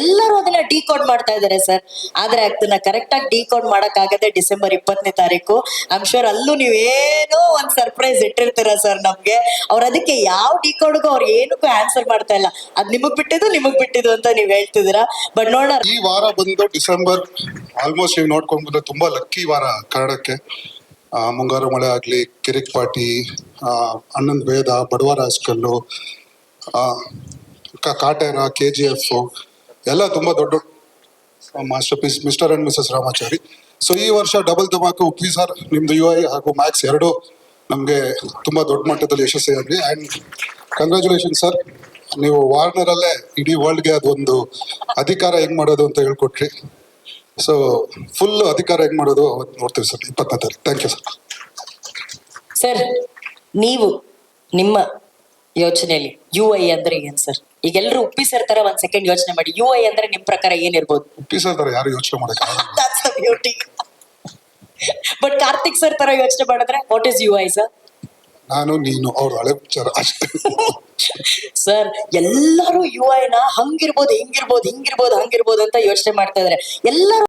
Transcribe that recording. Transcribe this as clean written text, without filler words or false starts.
ಎಲ್ಲರೂ ಅದನ್ನ ಡಿಕೋಡ್ ಮಾಡ್ತಾ ಇದಾರೆ ಸರ್. ಆದ್ರೆ ಅದನ್ನ ಕರೆಕ್ಟ್ ಆಗಿ ಡಿಕೋಡ್ ಮಾಡಕ್ ಆಗದೆ ಡಿಸೆಂಬರ್ 20ನೇ ತಾರೀಕು. ಐಮ್ ಶೋರ್ ಅಲ್ಲೂ ನೀವ್ ಏನೋ ಒಂದ್ ಸರ್ಪ್ರೈಸ್ ಇಟ್ಟಿರ್ತೀರಾ ಸರ್ ನಮ್ಗೆ. ಅವ್ರ ಅದಕ್ಕೆ ಯಾವ ಡಿಕೋಡ್ಗೂ ಅವ್ರು ಏನಕ್ಕೂ ಆನ್ಸರ್ ಮಾಡ್ತಾ ಇಲ್ಲ. ಅದ್ ನಿಮಗ್ ಬಿಟ್ಟಿದ್ದು ಅಂತ ನೀವ್ ಹೇಳ್ತಿದ್ದೀರಾ. ಬಟ್ ನೋಡೋಣ. ಈ ವಾರ ಬಂದು ಡಿಸೆಂಬರ್ ಆಲ್ಮೋಸ್ಟ್ ನೀವು ನೋಡ್ಕೊಂಡ್ ಬಂದ್ರೆ ತುಂಬಾ ಲಕ್ಕಿ ವಾರ ಕನ್ನಡಕ್ಕೆ. ಮುಂಗಾರು ಮಳೆ ಆಗ್ಲಿ, ಕಿರಿಕ್ ಪಾಟಿ, ಅಣ್ಣನ್ ವೇದ, ಬಡವರ ಹಾಸ್ಕಲ್ಲು, ಕಾಟೇರ, KGF ಎಲ್ಲ ತುಂಬಾ ದೊಡ್ಡ masterpiece. Mister and missus Ramachari. So ಈ ವರ್ಷ ಡಬಲ್ ಧಮಾಕ ಉಪ್ಪಿ ಸರ್, ನಿಮ್ದು UI ಹಾಗೂ ಮ್ಯಾಕ್ಸ್ ಎರಡು ನಮ್ಗೆ ತುಂಬಾ ದೊಡ್ಡ ಮಟ್ಟದಲ್ಲಿ ಯಶಸ್ವಿಯಾಗ್ಲಿ. ಅಂಡ್ ಕಂಗ್ರ್ಯಾಚುಲೇಷನ್ ಸರ್, ನೀವು ವಾರ್ನರ್ ಅಲ್ಲೇ ಇಡೀ ವರ್ಲ್ಡ್ಗೆ ಅದೊಂದು ಅಧಿಕಾರ ಹೆಂಗ್ ಮಾಡೋದು ಅಂತ ಹೇಳ್ಕೊಟ್ರಿ. ಸೊ ಫುಲ್ ಅಧಿಕಾರ ಹೆಂಗ್ ಮಾಡೋದು ಅವತ್ತು ನೋಡ್ತೀವಿ ಸರ್ 20ನೇ ತಾರೀಕು. Thank you sir. ಸರ್, ನೀವು ನಿಮ್ಮ ಯೋಚನೆಯಲ್ಲಿ UI ಅಂದ್ರೆ ಏನ್ ಸರ್? ಈಗ ಎಲ್ರು ಉಪ್ಪಿ ಸರ್ ತರ ಒಂದ್ ಸೆಕೆಂಡ್ ಯೋಚನೆ ಮಾಡಿ. UI ಅಂದ್ರೆ ನಿಮ್ ಪ್ರಕಾರ ಏನಿರ್ಬೋದು? ಉಪ್ಪಿ ಸರ್ ತರ ಯಾರು ಯೋಚನೆ ಮಾಡಕ್ಕೆ That's the beauty. But Karthik sir ತರ ಯೋಚನೆ ಮಾಡಿದ್ರೆ ವಾಟ್ ಇಸ್ UI ಸರ್? ನಾನು ನೀನು ಅವ್ರ ಹಳೆ ವಿಚಾರ ಅಷ್ಟೇ. ಸರ್, ಎಲ್ಲರೂ UI ನ ಹಂಗಿರ್ಬೋದು, ಹಿಂಗಿರ್ಬೋದು ಅಂತ ಯೋಚನೆ ಮಾಡ್ತಾ ಇದಾರೆ ಎಲ್ಲರೂ.